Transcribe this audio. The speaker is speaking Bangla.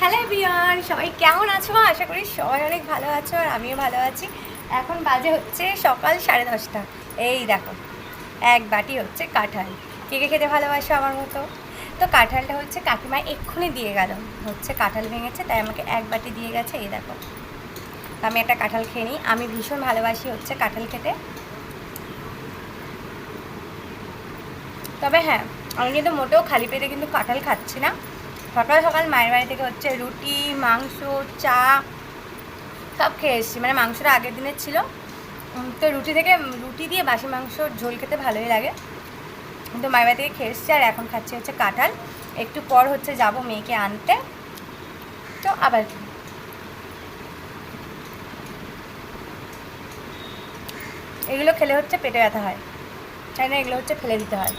হ্যালো এভরিওয়ান, সবাই কেমন আছো? আশা করি সবাই অনেক ভালো আছো আর আমিও ভালো আছি। এখন বাজে হচ্ছে সকাল 10:30। এই দেখো, এক বাটি হচ্ছে কাঁঠাল। কে কে খেতে ভালোবাসো আমার মতো? তো কাঁঠালটা হচ্ছে কাকিমা এক্ষুনি দিয়ে গেল। হচ্ছে কাঁঠাল ভেঙেছে, তাই আমাকে এক বাটি দিয়ে গেছে। এই দেখো, তো আমি একটা কাঁঠাল খেয়ে নিই। আমি ভীষণ ভালোবাসি হচ্ছে কাঁঠাল খেতে। তবে হ্যাঁ, আমি কিন্তু মোটেও খালি পেটে কিন্তু কাঁঠাল খাচ্ছি না। সকাল সকাল মায়ের বাড়ি থেকে হচ্ছে রুটি, মাংস, চা সব খেয়ে এসেছি। মানে মাংসটা আগের দিনের ছিল, তো রুটি দিয়ে বাসি মাংসর ঝোল খেতে ভালোই লাগে। কিন্তু মায়ের বাড়ি থেকে খেয়ে এসেছি আর এখন খাচ্ছি হচ্ছে কাঁঠাল। একটু পর হচ্ছে যাব মেয়েকে আনতে। তো আবার এগুলো খেলে হচ্ছে পেটে ব্যথা হয়, তাই না? এগুলো হচ্ছে ফেলে দিতে হয়।